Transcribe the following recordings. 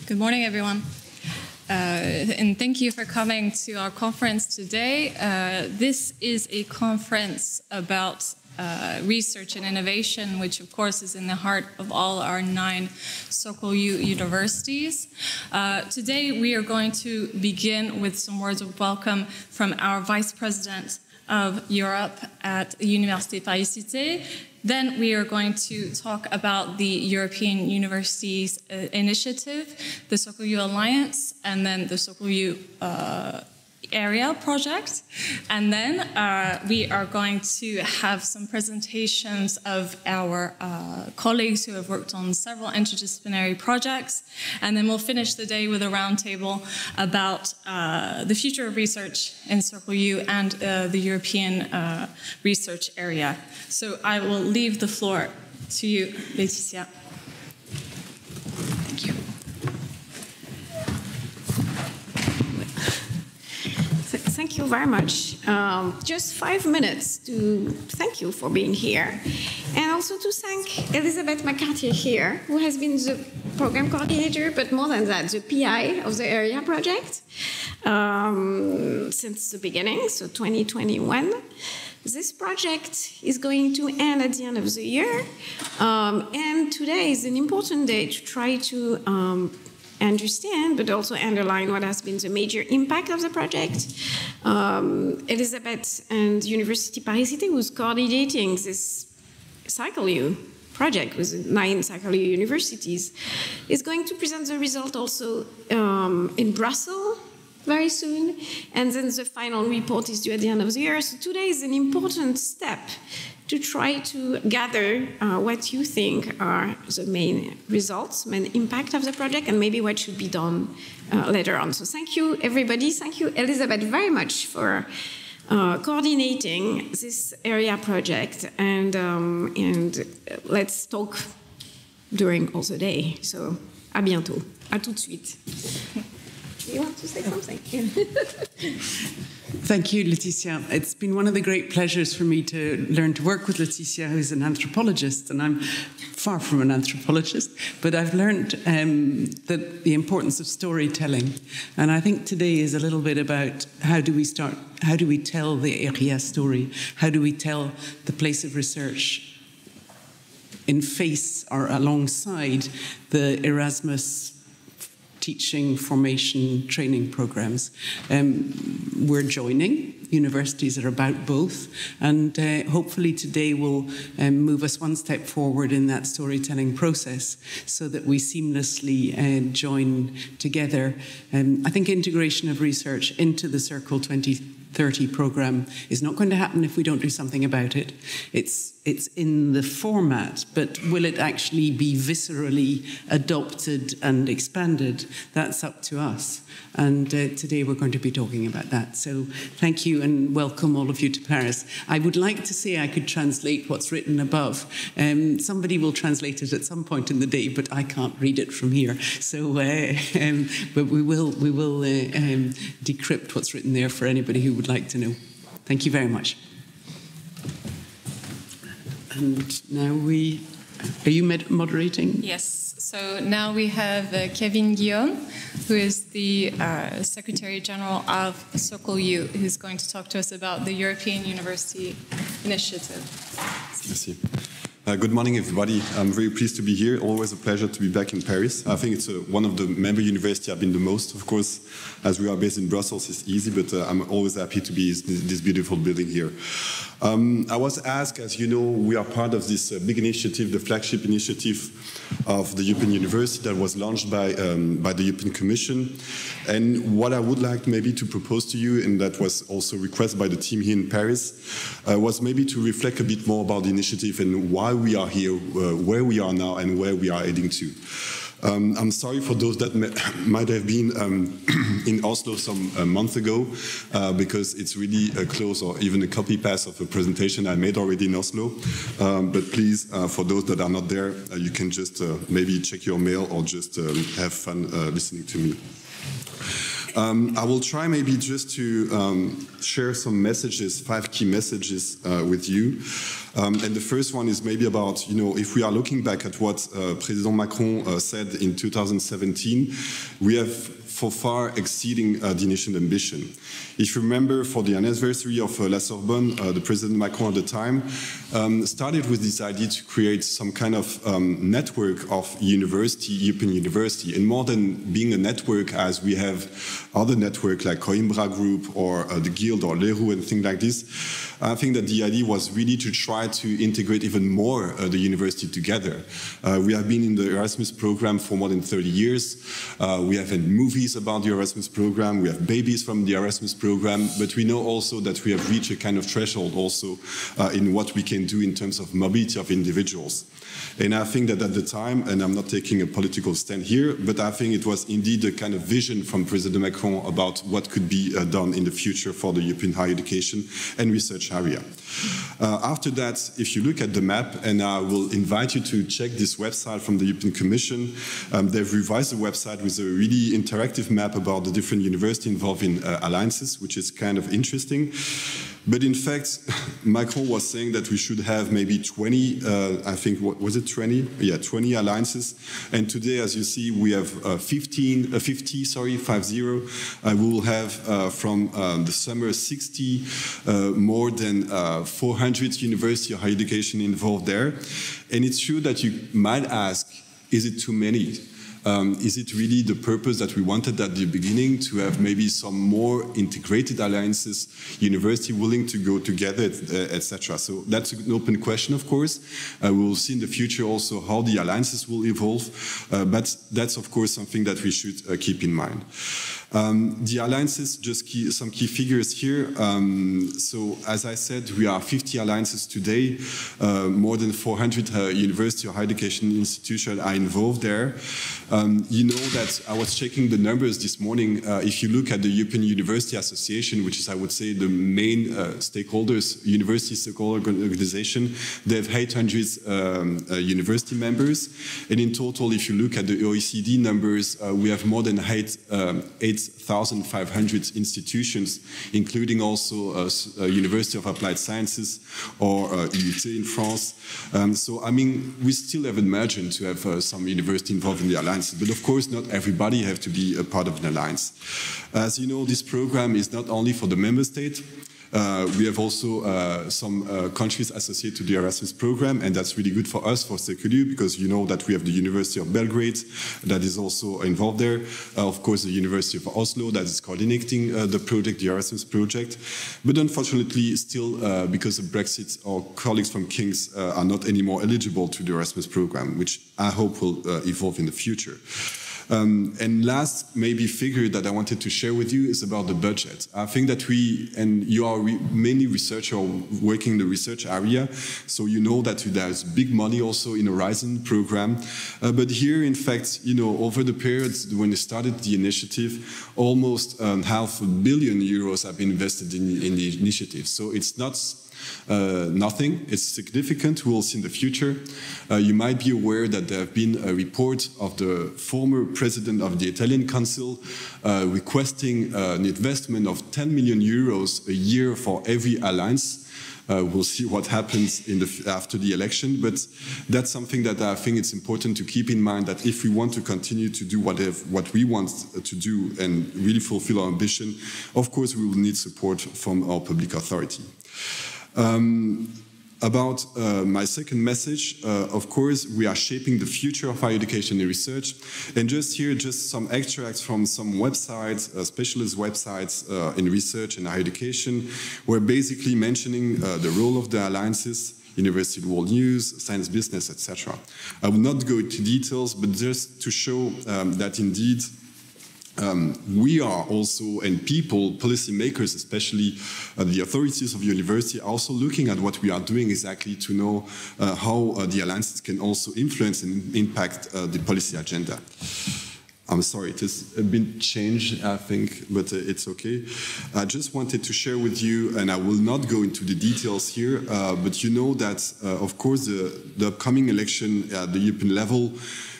Good morning, everyone. And thank you for coming to our conference today. This is a conference about research and innovation, which of course is in the heart of all our 9 Socle U universities. Today we are going to begin with some words of welcome from our Vice President of Europe at Université Paris-Cité. Then we are going to talk about the European Universities Initiative, the Socle U Alliance, and then the Socle U Area Project. And then we are going to have some presentations of our colleagues who have worked on several interdisciplinary projects. And then we'll finish the day with a roundtable about the future of research in Socle U and the European research area. So I will leave the floor to you, Laetitia. Thank you. Thank you very much. Just 5 minutes to thank you for being here, and also to thank Elizabeth McCarthy here, who has been the program coordinator, but more than that, the PI of the area project since the beginning, so 2021. This project is going to end at the end of the year, and today is an important day to try to understand, but also underline what has been the major impact of the project. Elizabeth and Université Paris-Cité, who's coordinating this Socle U project with 9 Socle U universities, is going to present the result also in Brussels very soon, and then the final report is due at the end of the year. So today is an important step to try to gather what you think are the main results, main impact of the project, and maybe what should be done later on. So thank you, everybody. Thank you, Elizabeth, very much for coordinating this area project, and let's talk during all the day. So à bientôt. À tout de suite. You want to say something? Thank you, Laetitia. It's been one of the great pleasures for me to learn to work with Laetitia, who's an anthropologist, and I'm far from an anthropologist, but I've learned the importance of storytelling. And I think today is a little bit about how do we tell the area story? How do we tell the place of research in face or alongside the Erasmus teaching, formation, training programs. We're joining. Universities are about both, and hopefully today will move us one step forward in that storytelling process so that we seamlessly join together. I think integration of research into the Circle 2030 program is not going to happen if we don't do something about it. It's in the format, but will it actually be viscerally adopted and expanded? That's up to us. And today we're going to be talking about that. So thank you and welcome all of you to Paris. I would like to say I could translate what's written above. Somebody will translate it at some point in the day, but I can't read it from here. So, but we will decrypt what's written there for anybody who would like to know. Thank you very much. And now are you moderating? Yes. So now we have Kevin Guillaume, who is the Secretary General of Socle U, who's going to talk to us about the European University Initiative. Merci. Good morning, everybody. I'm very pleased to be here. Always a pleasure to be back in Paris. I think it's one of the member universities I've been the most. Of course, as we are based in Brussels, it's easy, but I'm always happy to be in this beautiful building here. I was asked, as you know, we are part of this big initiative, the flagship initiative of the European University that was launched by the European Commission. And what I would like maybe to propose to you, and that was also requested by the team here in Paris, was maybe to reflect a bit more about the initiative and why we are here, where we are now, and where we are heading to. I'm sorry for those that might have been in Oslo some months ago, because it's really a close or even a copy-paste of a presentation I made already in Oslo. But please, for those that are not there, you can just maybe check your mail or just have fun listening to me. I will try maybe just to share some messages, 5 key messages with you. And the first one is maybe about, if we are looking back at what President Macron said in 2017, we have for far exceeding the initial ambition. If you remember, for the anniversary of La Sorbonne, the President Macron at the time started with this idea to create some kind of network of European university. And more than being a network, as we have other networks like Coimbra Group or the Guild or Leroux and things like this, I think that the idea was really to try to integrate even more the university together. We have been in the Erasmus program for more than 30 years. We have had movies about the Erasmus program. We have babies from the Erasmus program. But we know also that we have reached a kind of threshold also in what we can do in terms of mobility of individuals. And I think that at the time, and I'm not taking a political stand here, but I think it was indeed a kind of vision from President Macron about what could be done in the future for the European higher education and research area. After that, if you look at the map, and I will invite you to check this website from the European Commission, they've revised the website with a really interactive map about the different universities involved in alliances, which is kind of interesting. But in fact, Macron was saying that we should have maybe 20, I think, what was it, 20? Yeah, 20 alliances. And today, as you see, we have 50. We will have from the summer 60, more than 400 university of higher education involved there. And it's true that you might ask, is it too many? Is it really the purpose that we wanted at the beginning, to have maybe some more integrated alliances, university willing to go together, etc.? So that's an open question, of course. We will see in the future also how the alliances will evolve, but that's, of course, something that we should keep in mind. The alliances, just some key figures here. So as I said, we are 50 alliances today. More than 400 university or higher education institutions are involved there. You know that I was checking the numbers this morning. If you look at the European University Association, which is, I would say, the main stakeholders, university stakeholder organization, they have 800 university members. And in total, if you look at the OECD numbers, we have more than 8,500 institutions, including also University of Applied Sciences or UT in France. So, I mean, we still have imagined to have some university involved in the alliance, but of course, not everybody have to be a part of an alliance. As you know, this program is not only for the member state. We have also some countries associated to the Erasmus program, and that's really good for us, for Seculu, because you know that we have the University of Belgrade that is also involved there. Of course, the University of Oslo that is coordinating the project, the Erasmus project. But unfortunately, still, because of Brexit, our colleagues from King's are not anymore eligible to the Erasmus program, which I hope will evolve in the future. And last, maybe figure that I wanted to share with you is about the budget. I think that you are mainly researcher working in the research area, so you know that there's big money also in Horizon program. But here, in fact, you know, over the period when they started the initiative, almost €500 million have been invested in the initiative. So it's not nothing. It's significant. We'll see in the future. You might be aware that there have been a report of the former president of the Italian Council requesting an investment of €10 million a year for every alliance. We'll see what happens after the election, but that's something that I think it's important to keep in mind, that if we want to continue to do what we want to do and really fulfill our ambition, of course we will need support from our public authority. About my second message, of course, we are shaping the future of higher education and research. And just some extracts from some websites, specialist websites in research and higher education, were basically mentioning the role of the alliances, University World News, Science Business, etc. I will not go into details, but just to show that indeed we are also, and people, policymakers, especially the authorities of university, are also looking at what we are doing exactly to know how the alliances can also influence and impact the policy agenda. I'm sorry, it has been changed, I think, but it's okay. I just wanted to share with you, and I will not go into the details here, but you know that, of course, the upcoming election at the European level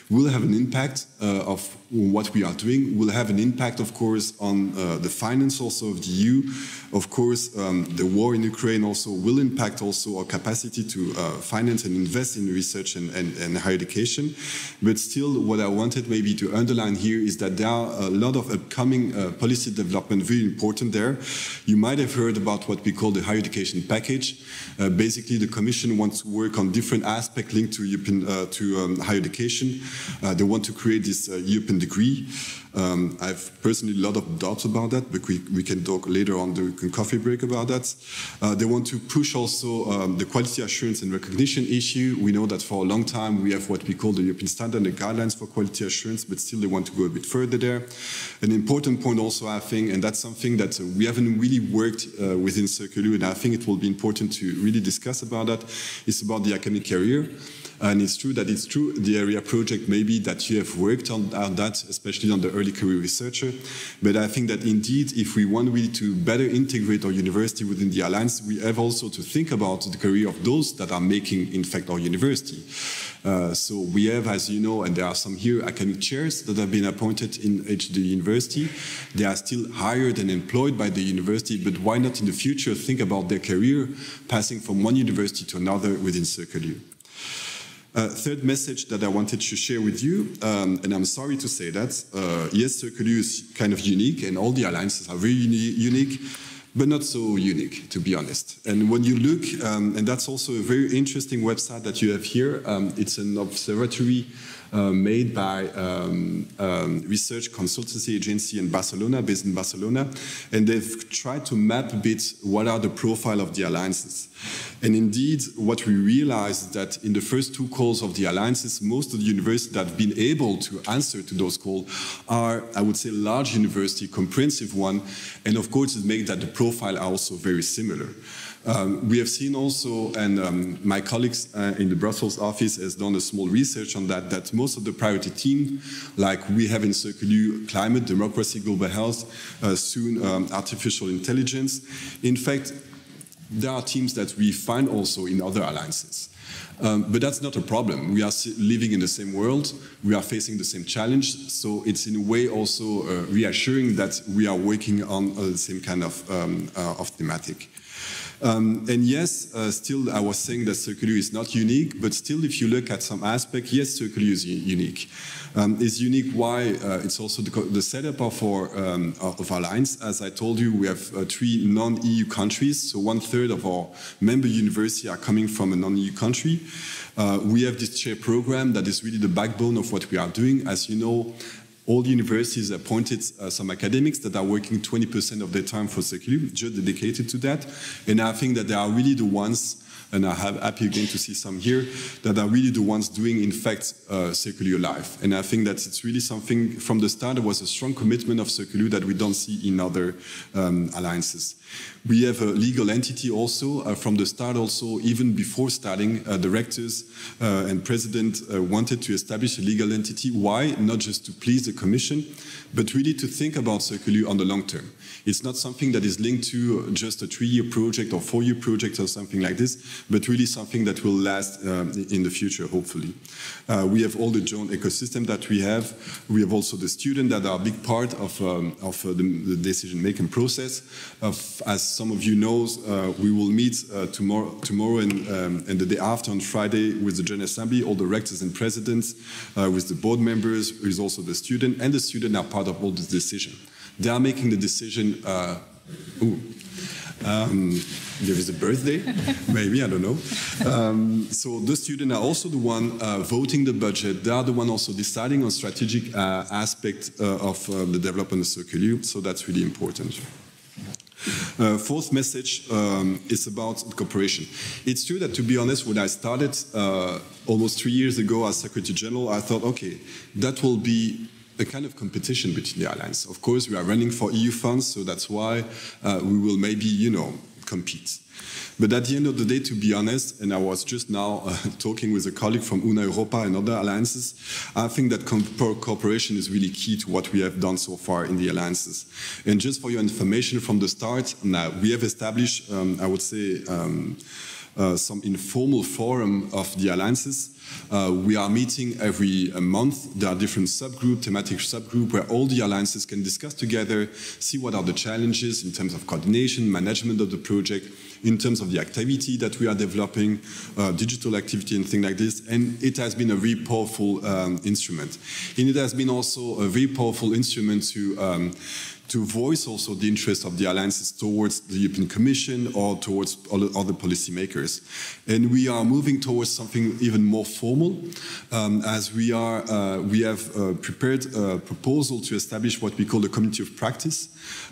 will have an impact of what we are doing will have an impact, of course, on the finance also of the EU. Of course, the war in Ukraine also will impact also our capacity to finance and invest in research and higher education. But still, what I wanted maybe to underline here is that there are a lot of upcoming policy development very important there. You might have heard about what we call the higher education package. Basically, the Commission wants to work on different aspects linked to European higher education. They want to create this European degree. I have personally a lot of doubts about that, but we can talk later on the coffee break about that. They want to push also the quality assurance and recognition issue. We know that for a long time we have what we call the European standard and guidelines for quality assurance, but still they want to go a bit further there. An important point also, I think, and that's something that we haven't really worked within Circle, and I think it will be important to really discuss about that, is about the academic career. And it's true that the area project maybe that you have worked on that, especially on the early career researcher. But I think that indeed, if we want really to better integrate our university within the Alliance, we have also to think about the career of those that are making, in fact, our university. So we have, as you know, and there are some here, academic chairs that have been appointed in the university. They are still hired and employed by the university, but why not in the future think about their career passing from one university to another within Circle U? Third message that I wanted to share with you, and I'm sorry to say that, yes, Circle U is kind of unique, and all the alliances are very unique, but not so unique, to be honest. And when you look, and that's also a very interesting website that you have here, it's an observatory made by research consultancy agency in Barcelona, based in Barcelona, and they've tried to map a bit what are the profile of the alliances. And indeed, what we realized is that in the first two calls of the alliances, most of the universities that have been able to answer to those calls are, I would say, large university, comprehensive one, and of course it makes that the profile are also very similar. We have seen also, and my colleagues in the Brussels office has done a small research on that, that most of the priority team, like we have in Circle U, climate, democracy, global health, soon artificial intelligence. In fact, there are teams that we find also in other alliances. But that's not a problem. We are living in the same world. We are facing the same challenge. So it's in a way also reassuring that we are working on the same kind of thematic. And yes, still I was saying that Circle U is not unique, but still if you look at some aspect, yes, Circle U is unique. It's unique why it's also the setup of our alliance. As I told you, we have 3 non-EU countries, so 1/3 of our member universities are coming from a non-EU country. We have this chair program that is really the backbone of what we are doing. As you know, all universities appointed some academics that are working 20% of their time for Circle U, just dedicated to that. And I think that they are really the ones, and I'm happy again to see some here, that are really the ones doing, in fact, Circle U live. And I think that it's really something, from the start, there was a strong commitment of Circle U that we don't see in other alliances. We have a legal entity also. From the start also, even before starting, directors and president wanted to establish a legal entity. Why? Not just to please the Commission, but really to think about Circle U on the long term. It's not something that is linked to just a 3-year project or 4-year project or something like this, but really something that will last in the future, hopefully. We have all the joint ecosystem that we have. We have also the students that are a big part of the decision-making process. As some of you know, we will meet tomorrow and the day after on Friday with the General Assembly, all the rectors and presidents, with the board members, who is also the student, and the student are part of all this decision. They are making the decision. There is a birthday, maybe, I don't know. So the students are also the one voting the budget. They are the one also deciding on strategic aspect of the development of Circle U, so that's really important. Fourth message is about cooperation. It's true that, to be honest, when I started almost 3 years ago as Secretary General, I thought, okay, that will be a kind of competition between the alliance. Of course, we are running for EU funds, so that's why we will maybe, compete. But at the end of the day, to be honest, and I was just now talking with a colleague from Una Europa and other alliances, I think that cooperation is really key to what we have done so far in the alliances. And just for your information from the start, now we have established, I would say, some informal forum of the alliances. We are meeting every month. There are different subgroups, thematic subgroups, where all the alliances can discuss together, see what are the challenges in terms of coordination, management of the project, in terms of the activity that we are developing, digital activity and things like this. And it has been a very powerful instrument. And it has been also a very powerful instrument to voice also the interest of the alliances towards the European Commission or towards other policymakers. And we are moving towards something even more formal, as we have prepared a proposal to establish what we call the Community of Practice.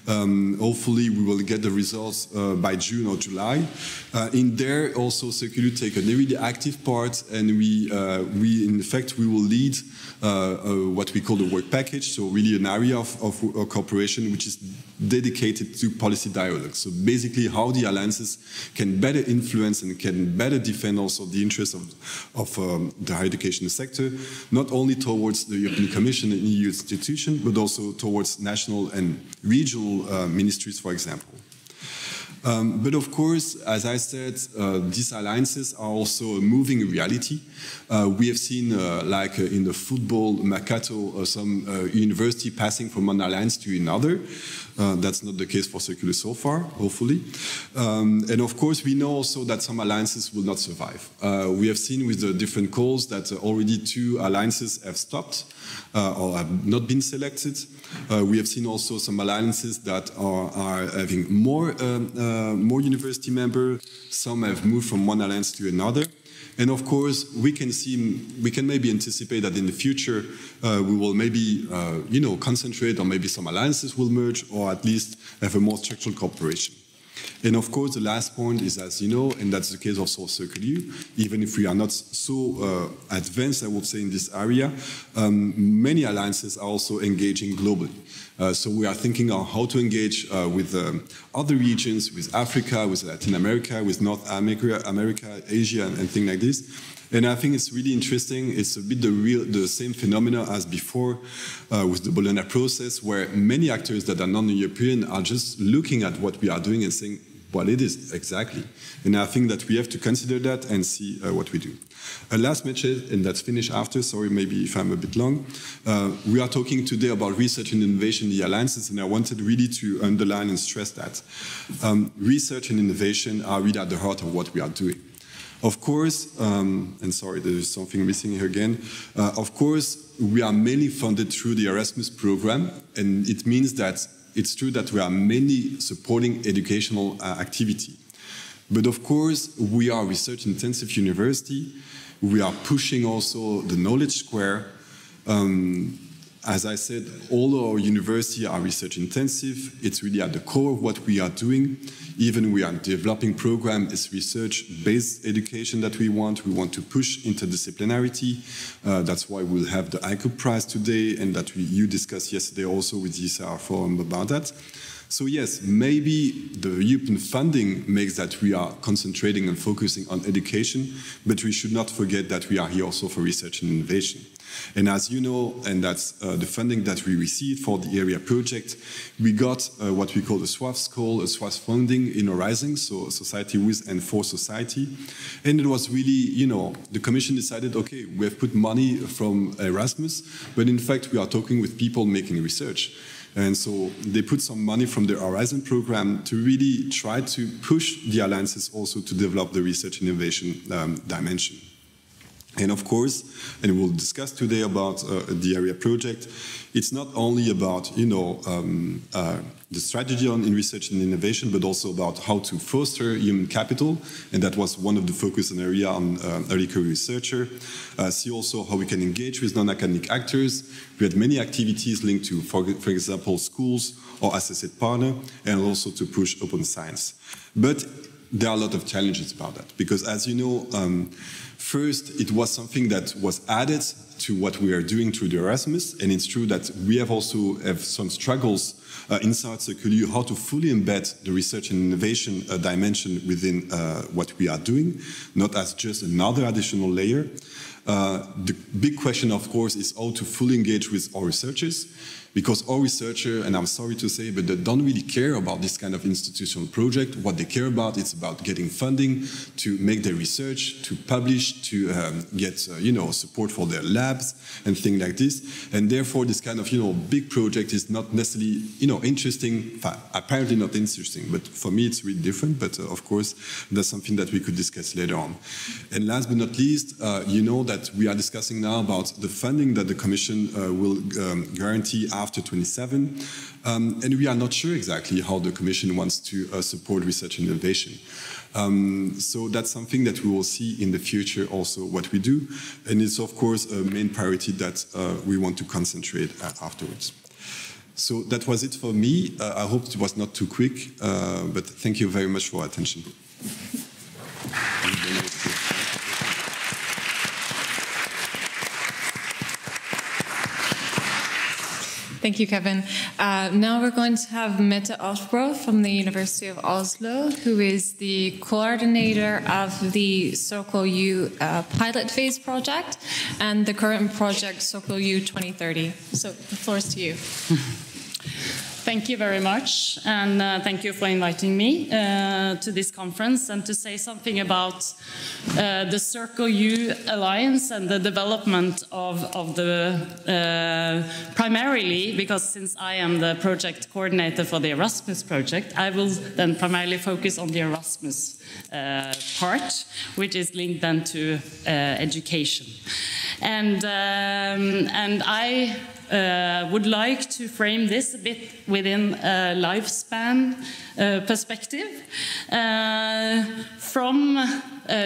Hopefully we will get the results by June or July. In there also Circular take a really active part, and we in fact we will lead what we call the work package, so really an area of cooperation which is dedicated to policy dialogue. So basically how the alliances can better influence and can better defend also the interests of the higher education sector, not only towards the European Commission and EU institutions, but also towards national and regional ministries, for example. But of course, as I said, these alliances are also a moving reality. We have seen, like in the football mercato, some university passing from one alliance to another. That's not the case for Circular so far, hopefully. And of course, we know also that some alliances will not survive. We have seen with the different calls that already 2 alliances have stopped or have not been selected. We have seen also some alliances that are having more university members. Some have moved from one alliance to another. And of course, we can maybe anticipate that in the future we will maybe concentrate, or maybe some alliances will merge, or at least have a more structural cooperation. And of course, the last point is, as you know, and that's the case of Circular, even if we are not so advanced, I would say, in this area, many alliances are also engaging globally. So we are thinking on how to engage with other regions, with Africa, with Latin America, with North America, Asia, and things like this. And I think it's really interesting. It's a bit the same phenomena as before with the Bologna process, where many actors that are non-European are just looking at what we are doing and saying, well, it is exactly. And I think that we have to consider that and see what we do. A last message, and that's finished after, sorry maybe if I'm a bit long. We are talking today about research and innovation in the alliances, and I wanted really to underline and stress that. Research and innovation are really at the heart of what we are doing. Of course, and sorry, there's something missing here again. Of course, we are mainly funded through the Erasmus program, and it means that it's true that we are mainly supporting educational activity. But of course, we are a research-intensive university. We are pushing also the knowledge square. As I said, all our universities are research-intensive. It's really at the core of what we are doing. Even we are developing program, it's research-based education that we want. We want to push interdisciplinarity. That's why we'll have the ICO Prize today, and that you discussed yesterday also with ESR Forum about that. So yes, maybe the European funding makes that we are concentrating and focusing on education, but we should not forget that we are here also for research and innovation. And as you know, and that's the funding that we received for the area project, we got what we call the SWAFS call, a SWAFS funding in Horizon, so Society with and for Society. And it was really, the Commission decided, okay, we have put money from Erasmus, but in fact we are talking with people making research. And so they put some money from the Horizon program to really try to push the alliances also to develop the research and innovation dimension. And of course, and we'll discuss today about the area project, it's not only about, the strategy in research and innovation, but also about how to foster human capital. And that was one of the focus area on early career researcher. See also how we can engage with non-academic actors. We had many activities linked to, for example, schools or associate partner, and also to push open science. But there are a lot of challenges about that, because as you know, first, it was something that was added to what we are doing through the Erasmus, and it's true that we have also some struggles inside Circular how to fully embed the research and innovation dimension within what we are doing, not as just another additional layer. The big question, of course, is how to fully engage with our researchers, because all researchers, and I'm sorry to say, but they don't really care about this kind of institutional project. What they care about is about getting funding to make their research, to publish, to get support for their labs and things like this. And therefore, this kind of big project is not necessarily interesting. Apparently not interesting, but for me it's really different. But of course, that's something that we could discuss later on. And last but not least, you know that we are discussing now about the funding that the Commission will guarantee after 27, and we are not sure exactly how the Commission wants to support research and innovation. So that's something that we will see in the future also what we do, and it's of course a main priority that we want to concentrate afterwards. So that was it for me. I hope it was not too quick, but thank you very much for your attention. Thank you, Kevin. Now we're going to have Mette Osbro from the University of Oslo, who is the coordinator of the Circle U pilot phase project and the current project Circle U 2030. So the floor is to you. Thank you very much, and thank you for inviting me to this conference and to say something about the Circle U Alliance and the development of the, primarily, because since I am the project coordinator for the Erasmus project, I will then primarily focus on the Erasmus part, which is linked then to education. And I would like to frame this a bit within a lifespan perspective, from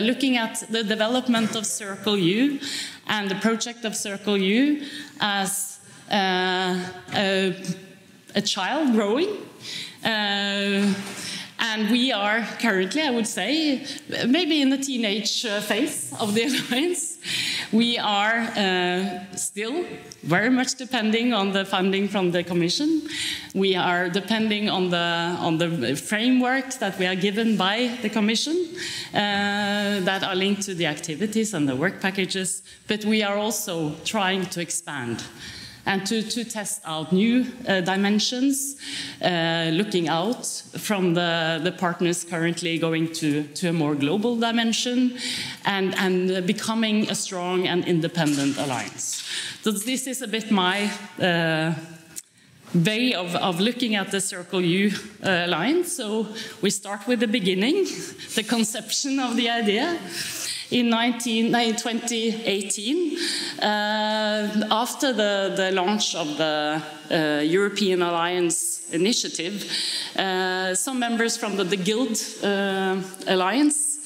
looking at the development of Circle U and the project of Circle U as a child growing. And we are currently, I would say, maybe in the teenage phase of the Alliance. We are still very much depending on the funding from the Commission. We are depending on the framework that we are given by the Commission that are linked to the activities and the work packages, but we are also trying to expand and to test out new dimensions, looking out from the partners currently going to a more global dimension, and becoming a strong and independent alliance. So this is a bit my way of looking at the Circle U Alliance. So we start with the beginning, the conception of the idea. In 2018, after the launch of the European Alliance initiative, some members from the Guild Alliance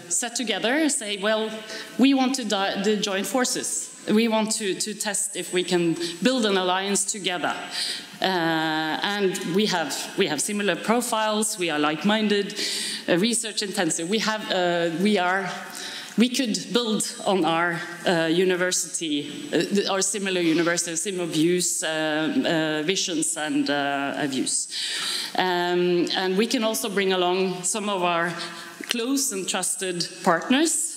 sat together and say, well, we want to join forces. We want to test if we can build an alliance together. And we have similar profiles, we are like-minded, research intensive. We could build on our university, our similar university, similar views, visions and views. And we can also bring along some of our close and trusted partners.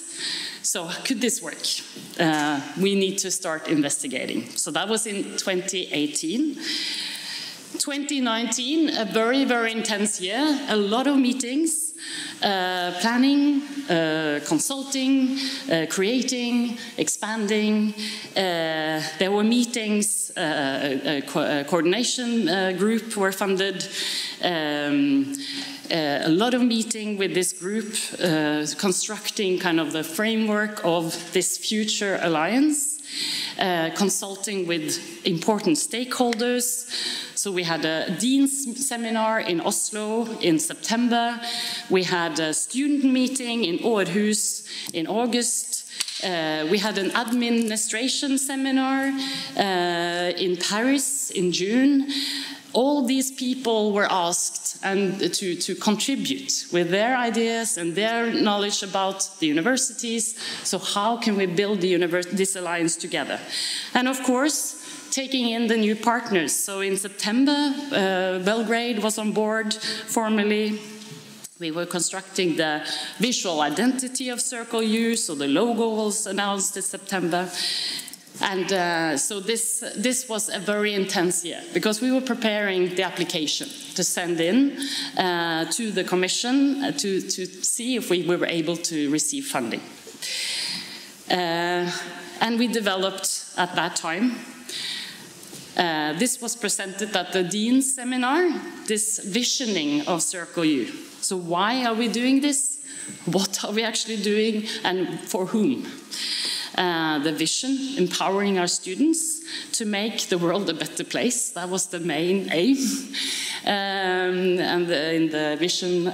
So could this work? We need to start investigating. So that was in 2018. 2019, a very, very intense year, a lot of meetings, planning, consulting, creating, expanding. There were meetings, a coordination group were funded, a lot of meeting with this group, constructing kind of the framework of this future alliance, consulting with important stakeholders. So we had a Dean's seminar in Oslo in September. We had a student meeting in Aarhus in August. We had an administration seminar in Paris in June. All these people were asked to contribute with their ideas and their knowledge about the universities. So how can we build this alliance together? And of course, taking in the new partners. So in September, Belgrade was on board formally. We were constructing the visual identity of Circle U, so the logo was announced in September. And so this was a very intense year, because we were preparing the application to send in to the Commission to see if we were able to receive funding. And we developed at that time, this was presented at the Dean's seminar, this visioning of Circle U. So why are we doing this? What are we actually doing, and for whom? The vision, empowering our students to make the world a better place. That was the main aim and in the vision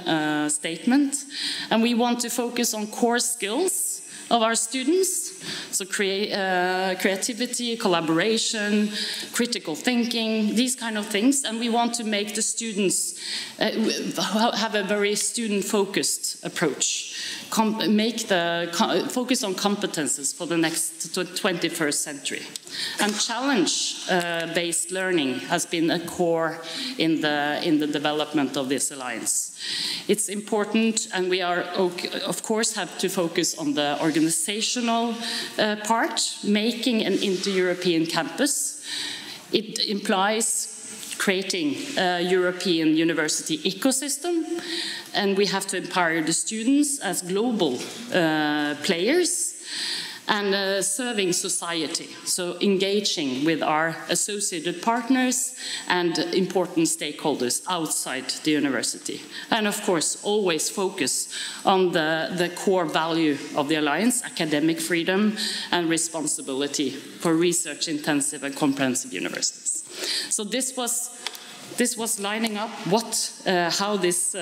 statement. And we want to focus on core skills of our students, so creativity, collaboration, critical thinking, these kind of things. And we want to make the students have a very student-focused approach. Focus on competences for the next 21st century. And challenge-based learning has been a core in the development of this alliance. It's important, and we are, of course, have to focus on the organizational part, making an inter-European campus. It implies creating a European university ecosystem, and we have to empower the students as global players and serving society, so engaging with our associated partners and important stakeholders outside the university. And of course, always focus on the core value of the Alliance, academic freedom and responsibility for research-intensive and comprehensive universities. So this was lining up how this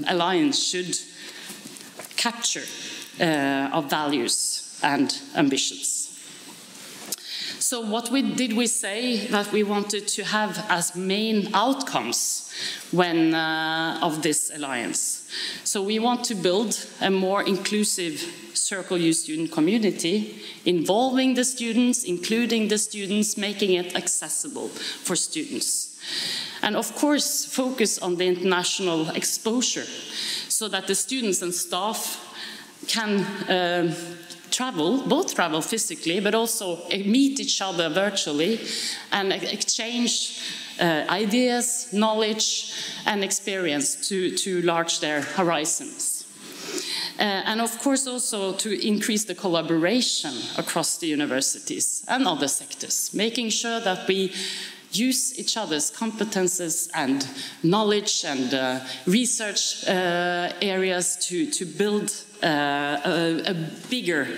alliance should capture our values and ambitions. So what did we say that we wanted to have as main outcomes of this alliance? So we want to build a more inclusive Circle U student community, involving the students, including the students, making it accessible for students. And of course, focus on the international exposure, so that the students and staff can both travel physically, but also meet each other virtually and exchange ideas, knowledge, and experience to enlarge their horizons. And of course also to increase the collaboration across the universities and other sectors, making sure that we use each other's competences and knowledge and research areas to build a bigger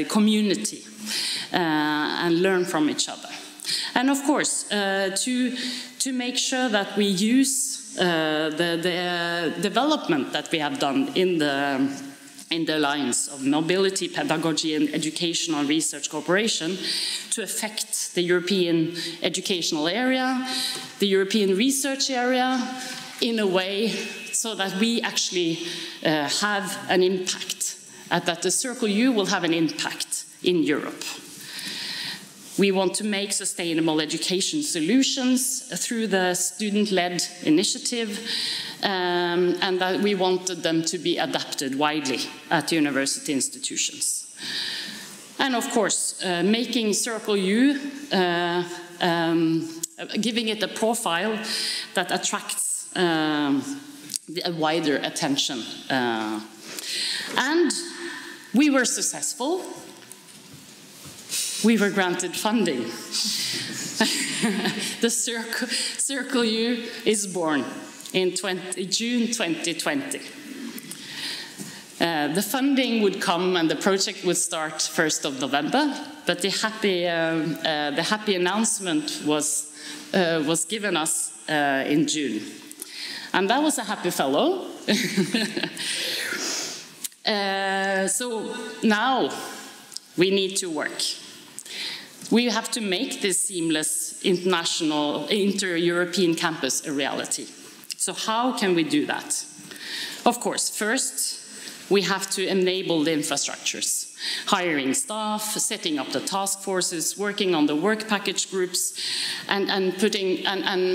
community and learn from each other. And of course, to make sure that we use the development that we have done in the Alliance of Mobility, Pedagogy and Educational Research Cooperation to affect the European educational area, the European research area, in a way so that we actually have an impact, that the Circle U will have an impact in Europe. We want to make sustainable education solutions through the student-led initiative, and that we wanted them to be adapted widely at university institutions. And of course, making Circle U, giving it a profile that attracts a wider attention. And we were successful. We were granted funding. The Circle U is born in June 2020. The funding would come and the project would start 1st of November, but the happy announcement was given us in June. And that was a happy fellow. So now we need to work. We have to make this seamless international, inter-European campus a reality. So how can we do that? Of course, first, we have to enable the infrastructures, hiring staff, setting up the task forces, working on the work package groups, and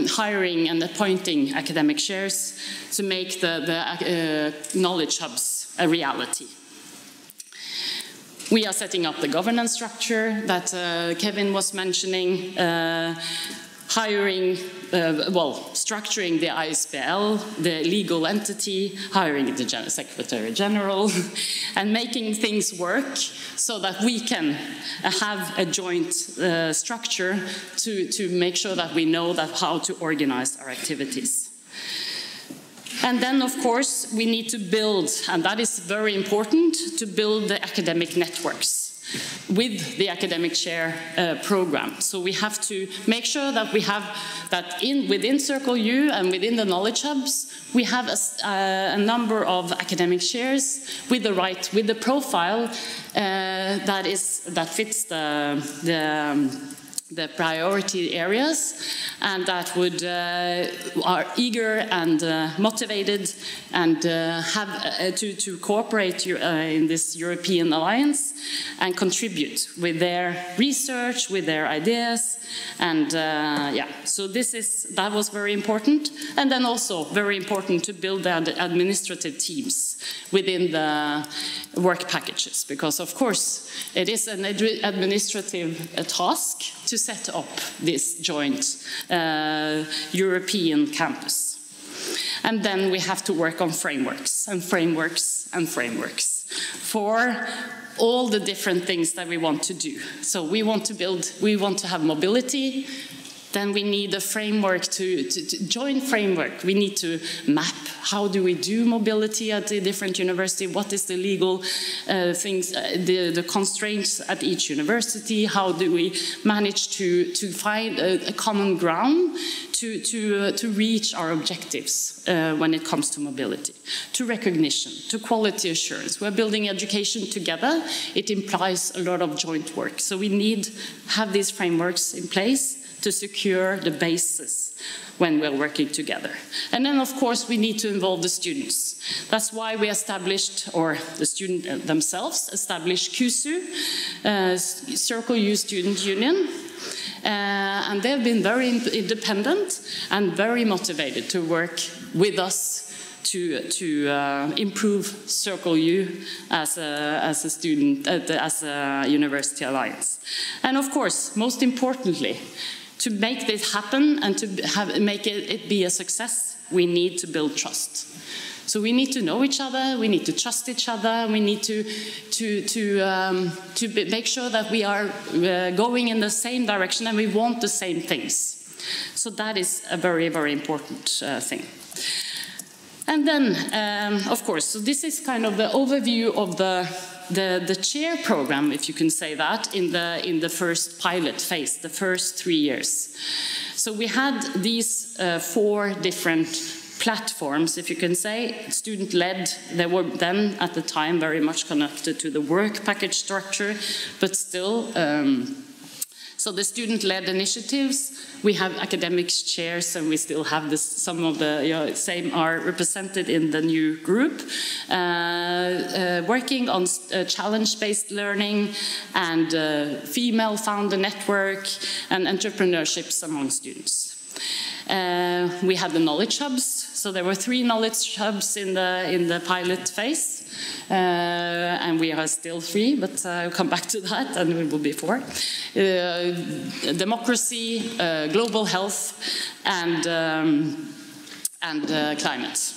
hiring and appointing academic chairs to make the knowledge hubs a reality. we are setting up the governance structure that Kevin was mentioning, hiring, structuring the ISBL, the legal entity, hiring the Secretary General, and making things work so that we can have a joint structure to make sure that we know how to organize our activities. And then, of course, we need to build, and that is very important, to build the academic networks with the academic chair program. So we have to make sure that we have that within Circle U and within the knowledge hubs, we have a number of academic chairs with the profile that fits the priority areas, and that are eager and motivated and have to cooperate in this European alliance and contribute with their research, with their ideas, and so that was very important. And then also very important to build the administrative teams within the work packages, because of course it is an administrative task to set up this joint European campus. And then we have to work on frameworks and frameworks and frameworks for all the different things that we want to do. So we want to have mobility. Then we need a framework to join framework. We need to map how do we do mobility at the different university, what is the legal things, the constraints at each university, how do we manage to find a common ground to reach our objectives when it comes to mobility, to recognition, to quality assurance. We're building education together. It implies a lot of joint work. So we need to have these frameworks in place to secure the basis when we're working together. And then, of course, we need to involve the students. That's why we established, or the students themselves established CUSU, Circle U Student Union. And they've been very independent and very motivated to work with us to improve Circle U as a student, as a university alliance. And of course, most importantly, to make this happen and to make it be a success, we need to build trust. So we need to know each other, we need to trust each other, we need to make sure that we are going in the same direction and we want the same things. So that is a very, very important thing. And then, of course, so this is kind of the overview of the chair program, if you can say that, in the first pilot phase, the first 3 years. So we had these 4 different platforms, if you can say, student-led. They were then, at the time, very much connected to the work package structure, but still. So the student-led initiatives, we have academic chairs, and we still have this, some of the same are represented in the new group, working on challenge-based learning and female founder network and entrepreneurships among students. We had the knowledge hubs, so there were 3 knowledge hubs in the pilot phase. And we are still 3, but I'll come back to that, and it will be 4. Democracy, global health, and climate.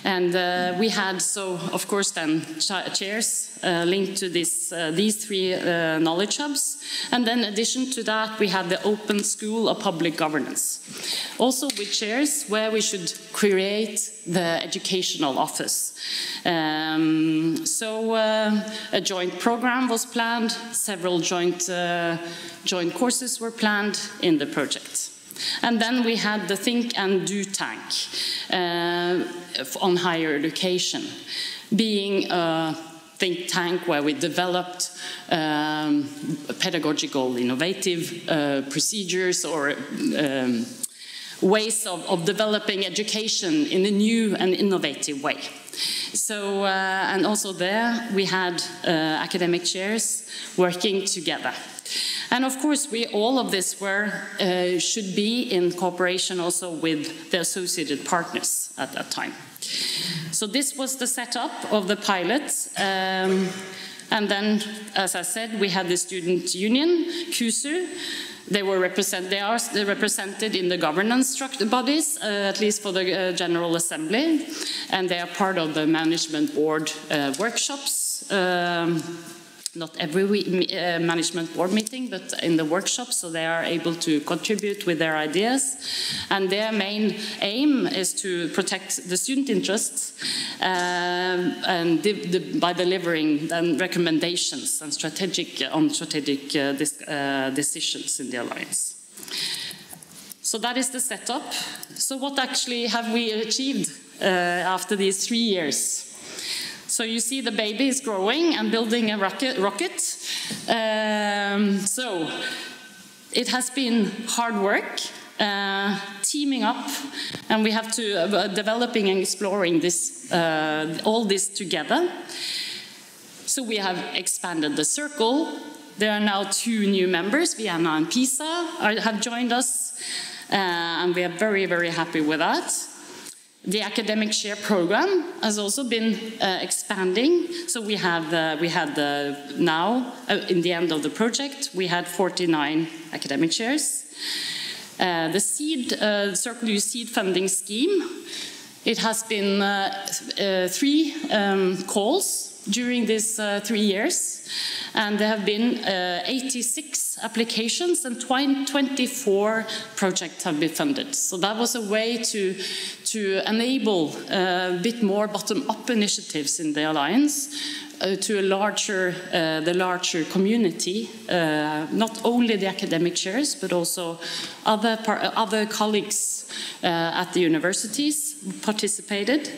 And we had, so of course, then chairs linked to these 3 knowledge hubs. And then, in addition to that, we had the Open School of Public Governance, also with chairs where we should create the educational office. So a joint program was planned, several joint courses were planned in the project. And then we had the Think and Do tank on higher education, being a think tank where we developed pedagogical, innovative procedures or ways of developing education in a new and innovative way. So, and also there we had academic chairs working together. And of course, all of this should be in cooperation also with the associated partners at that time. So this was the setup of the pilot. And then, as I said, we had the student union, KUSU. They are represented in the governance bodies, at least for the General Assembly, and they are part of the management board workshops. Not every management board meeting, but in the workshops, so they are able to contribute with their ideas. And their main aim is to protect the student interests and by delivering recommendations and strategic decisions in the Alliance. So that is the setup. So what actually have we achieved after these 3 years? So you see the baby is growing and building a rocket. So it has been hard work, teaming up, and we have to developing and exploring this, all this together. So we have expanded the circle. There are now 2 new members, Vienna and Pisa, have joined us, and we are very, very happy with that. The academic share program has also been expanding. So we have now, in the end of the project, we had 49 academic shares. The Circle U seed funding scheme, it has been 3 calls during these 3 years, and there have been 86 applications and 24 projects have been funded. So that was a way to enable a bit more bottom-up initiatives in the Alliance to the larger community, not only the academic chairs, but also other colleagues at the universities participated.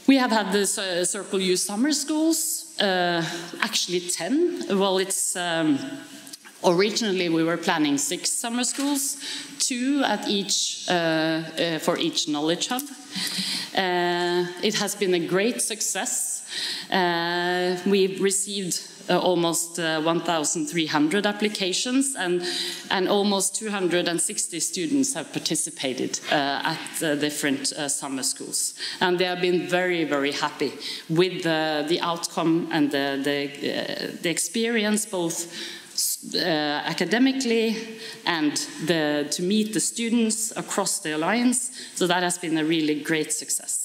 We have had the Circle U summer schools, actually 10. Well, it's originally we were planning 6 summer schools, 2 at each for each knowledge hub. It has been a great success. We've received almost 1,300 applications, and almost 260 students have participated at different summer schools. And they have been very, very happy with the outcome and the experience, both academically and to meet the students across the Alliance. So that has been a really great success.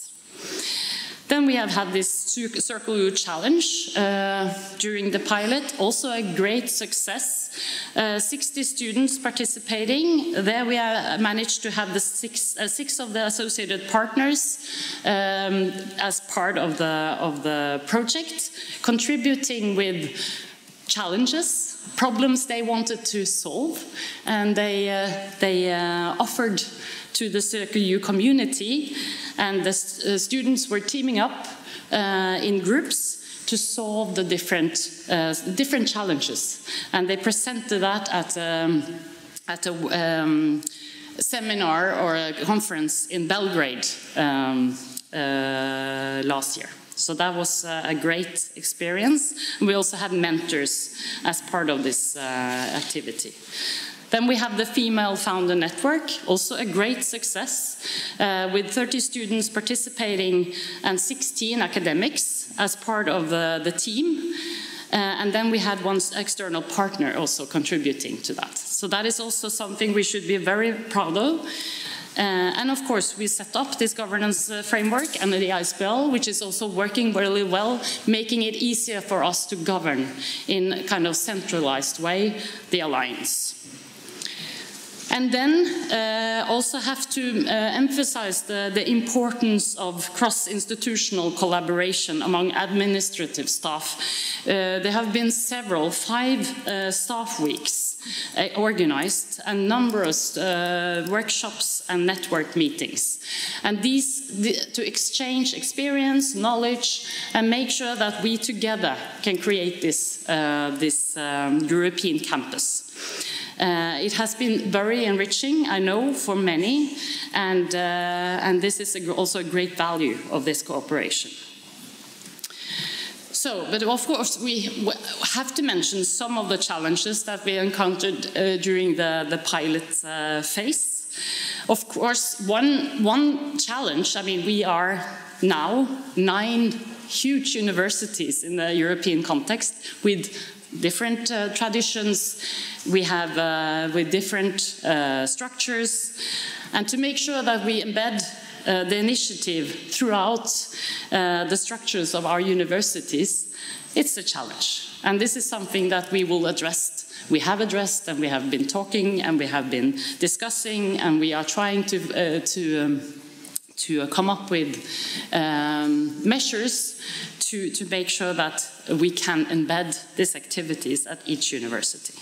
Then we have had this Circle U challenge during the pilot, also a great success. 60 students participating. There we managed to have the six of the associated partners as part of the project, contributing with challenges, problems they wanted to solve, and they offered to the Circle U community, and the students were teaming up in groups to solve the different challenges, and they presented that at a seminar or a conference in Belgrade last year. So that was a great experience. We also had mentors as part of this activity. Then we have the Female Founder Network, also a great success, with 30 students participating and 16 academics as part of the team. And then we had one external partner also contributing to that. So that is also something we should be very proud of. And of course, we set up this governance framework and the ISPL, which is also working really well, making it easier for us to govern in a kind of centralized way the Alliance. And then also have to emphasize the importance of cross-institutional collaboration among administrative staff. There have been 5 staff weeks organized, and numerous workshops and network meetings. And these to exchange experience, knowledge, and make sure that we together can create this European campus. It has been very enriching, I know, for many, and this is also a great value of this cooperation. So, but of course, we have to mention some of the challenges that we encountered during the pilot phase. Of course, one challenge, I mean, we are now 9 huge universities in the European context with different traditions, we have with different structures, and to make sure that we embed the initiative throughout the structures of our universities, it's a challenge. And this is something that we will address. We have addressed, and we have been talking, and we have been discussing, and we are trying to come up with measures to make sure that we can embed these activities at each university.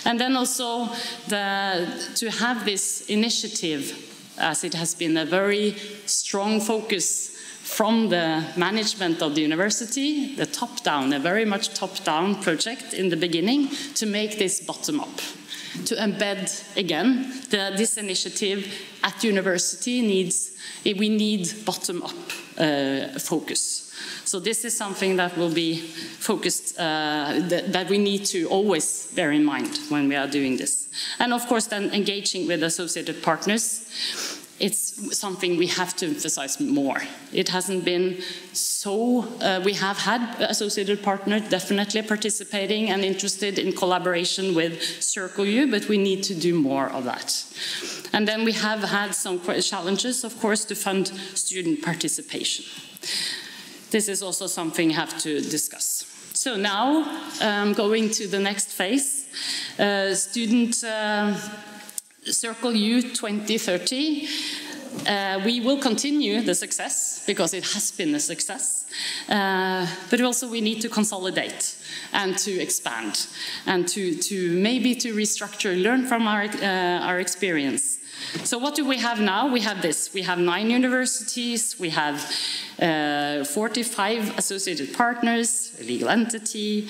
And then also to have this initiative, as it has been a very strong focus from the management of the university, the top-down, a very much top-down project in the beginning, to make this bottom-up, to embed again this initiative at university we need bottom-up focus. So this is something that will be focused, that we need to always bear in mind when we are doing this. And of course then engaging with associated partners, it's something we have to emphasize more. It hasn't been so, we have had associated partners definitely participating and interested in collaboration with Circle U, but we need to do more of that. And then we have had some challenges, of course, to fund student participation. This is also something we have to discuss. So now, going to the next phase, student Circle U 2030. We will continue the success, because it has been a success, but also we need to consolidate and to expand, and to maybe to restructure, learn from our experience. So what do we have now? We have this. We have 9 universities, we have 45 associated partners, a legal entity,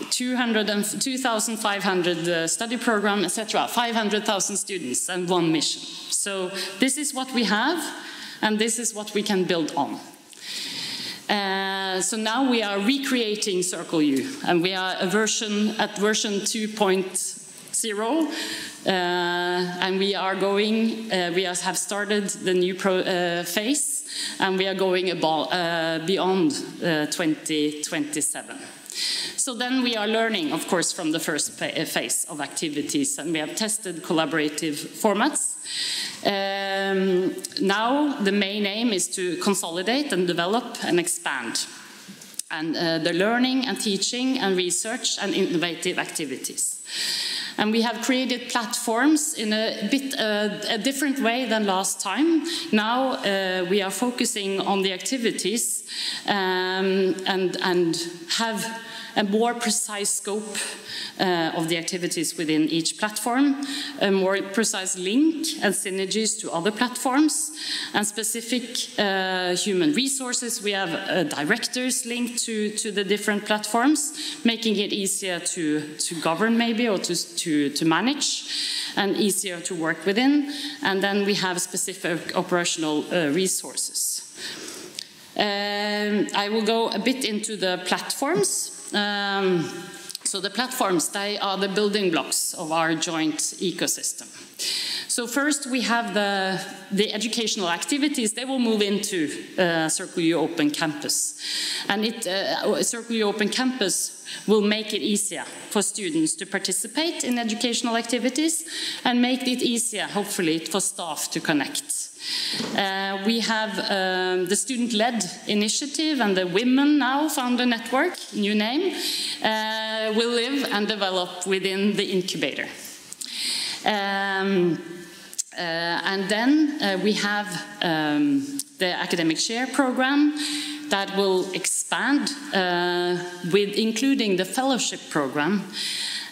2,500 study program, etc., 500,000 students and 1 mission. So this is what we have, and this is what we can build on. So now we are recreating Circle U, and we are at version 2.0, and we are going. We have started the new phase, and we are going beyond 2027. So then we are learning, of course, from the first phase of activities, and we have tested collaborative formats. Now the main aim is to consolidate and develop and expand, and the learning and teaching and research and innovative activities. And we have created platforms in a bit a different way than last time. Now we are focusing on the activities and have a more precise scope of the activities within each platform, a more precise link and synergies to other platforms, and specific human resources. We have directors linked to the different platforms, making it easier to govern maybe, or to manage, and easier to work within. And then we have specific operational resources. I will go a bit into the platforms. So the platforms, they are the building blocks of our joint ecosystem. So first we have the educational activities. They will move into Circle U Open Campus. And Circle U Open Campus will make it easier for students to participate in educational activities, and make it easier, hopefully, for staff to connect. We have the student-led initiative, and the Women Now Founder Network, new name, will live and develop within the incubator. And then we have the Academic Share program that will expand with including the fellowship program,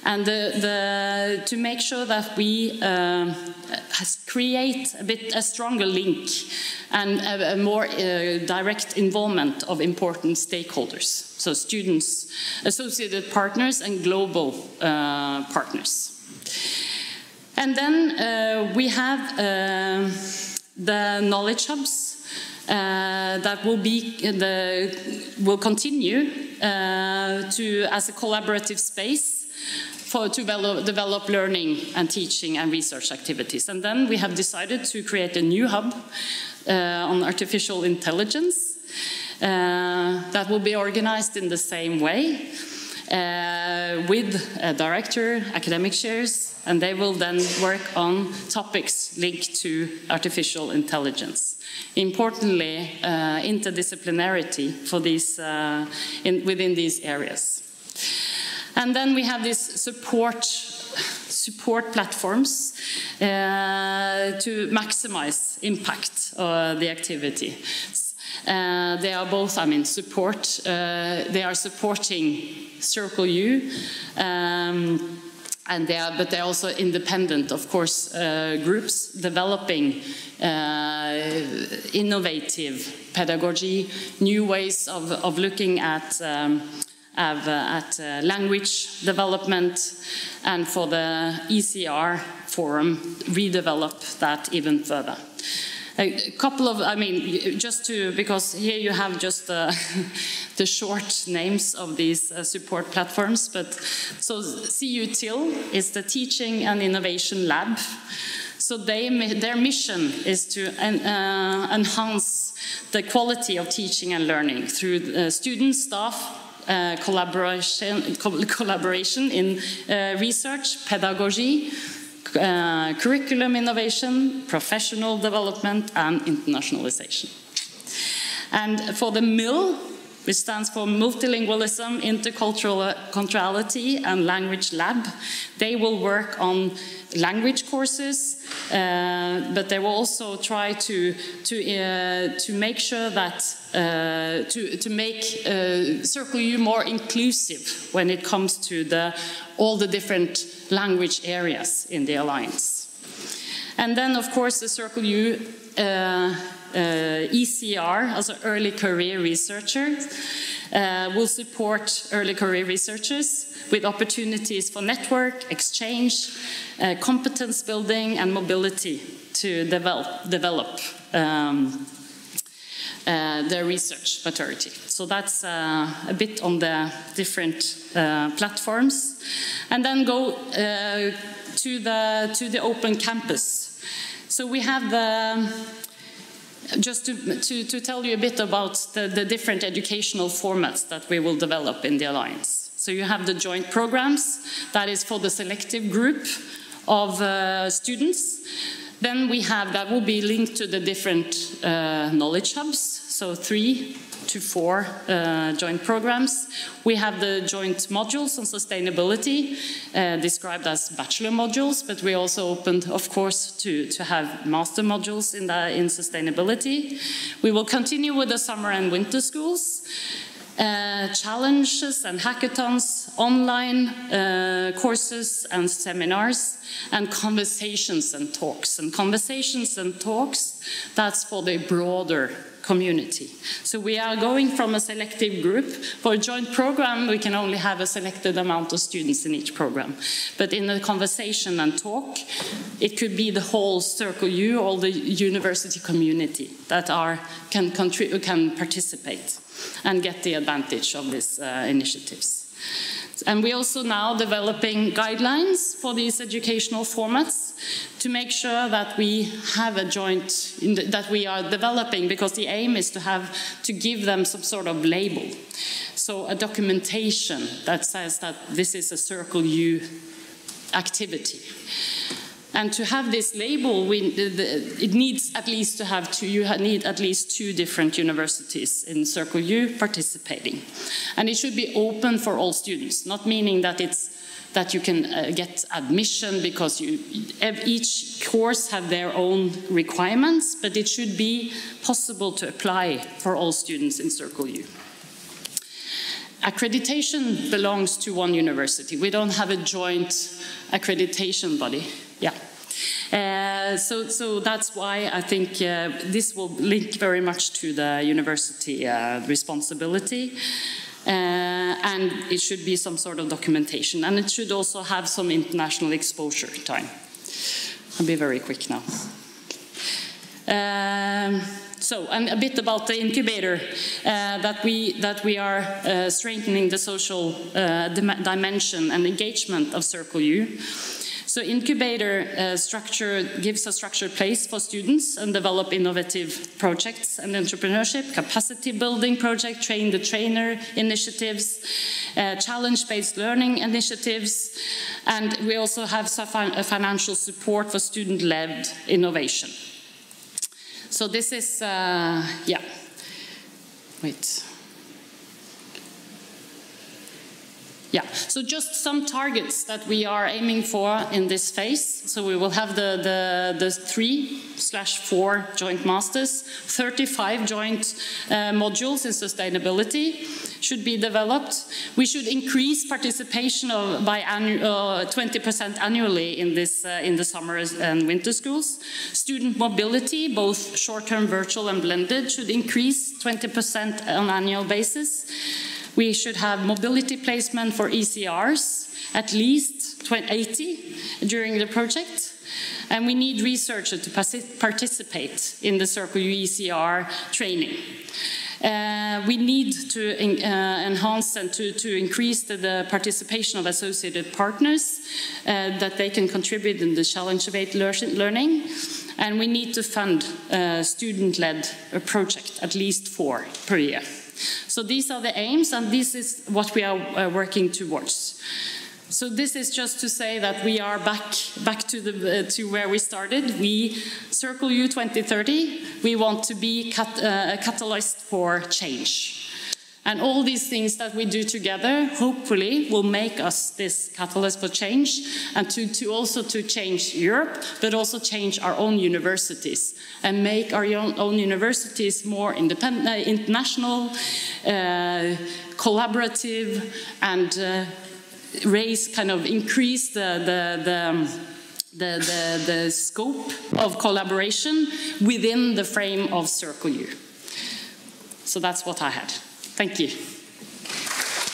and to make sure that we create a stronger link and a more direct involvement of important stakeholders, so students, associated partners, and global partners. And then we have the knowledge hubs that will continue as a collaborative space to develop learning and teaching and research activities. And then we have decided to create a new hub on artificial intelligence, that will be organized in the same way with a director, academic chairs, and they will then work on topics linked to artificial intelligence. Importantly, interdisciplinarity for these, within these areas. And then we have these support platforms to maximize impact of the activity. They are both, I mean, support. They are supporting Circle U, and but they're also independent, of course, groups developing innovative pedagogy, new ways of looking at language development, and for the ECR forum, redevelop that even further. A couple of, I mean, just to, because here you have just the short names of these support platforms, but so CUTIL is the Teaching and Innovation Lab. So their mission is to enhance the quality of teaching and learning through student, staff, collaboration in research, pedagogy, curriculum innovation, professional development, and internationalization. And for the MIL, which stands for Multilingualism, Interculturality, and Language Lab, they will work on language courses, but they will also try to make sure that to make Circle U more inclusive when it comes to all the different language areas in the alliance. And then, of course, the Circle U ECR, also early career researchers, will support early career researchers with opportunities for network, exchange, competence building, and mobility to develop their research maturity. So that's a bit on the different platforms. And then go to the open campus. So we have just to tell you a bit about the different educational formats that we will develop in the Alliance. So you have the joint programs, that is for the selective group of students. Then we have, that will be linked to the different knowledge hubs, so 3 to 4 joint programs. We have the joint modules on sustainability, described as bachelor modules, but we also opened, of course, to have master modules in sustainability. We will continue with the summer and winter schools, challenges and hackathons, online courses and seminars, and conversations and talks. And conversations and talks, that's for the broader community. So we are going from a selective group. For a joint program, we can only have a selected amount of students in each program. But in a conversation and talk, it could be the whole Circle U, all the university community that can participate and get the advantage of these initiatives. And we're also now developing guidelines for these educational formats to make sure that we have a joint, that we are developing, because the aim is to give them some sort of label. So a documentation that says that this is a Circle U activity. And to have this label, it needs at least to have you need at least 2 different universities in Circle U participating. And it should be open for all students, not meaning that you can get admission because each course have their own requirements, but it should be possible to apply for all students in Circle U. Accreditation belongs to one university. We don't have a joint accreditation body. Yeah. So that's why I think this will link very much to the university responsibility. And it should be some sort of documentation. And it should also have some international exposure time. I'll be very quick now. And a bit about the incubator, that we are strengthening the social dimension and engagement of Circle U. So incubator structure gives a structured place for students and develop innovative projects and entrepreneurship, capacity building project, train the trainer initiatives, challenge-based learning initiatives, and we also have financial support for student-led innovation. So this is, yeah, wait. Yeah, so just some targets that we are aiming for in this phase. So we will have the 3/4 joint masters, 35 joint modules in sustainability should be developed. We should increase participation by 20% annually in this in the summer and winter schools. Student mobility, both short-term, virtual, and blended, should increase 20% on an annual basis. We should have mobility placement for ECRs, at least 80 during the project. And we need researchers to participate in the Circle U ECR training. We need to enhance and to increase the participation of associated partners, that they can contribute in the challenge-based learning. And we need to fund student-led project, at least 4 per year. So these are the aims, and this is what we are working towards. So this is just to say that we are back to where we started. We, Circle U 2030, we want to be a catalyst for change. And all these things that we do together, hopefully, will make us this catalyst for change, and to also change Europe, but also change our own universities, and make our own universities more independent, international, collaborative, and increase the scope of collaboration within the frame of Circle U. So that's what I had. Thank you.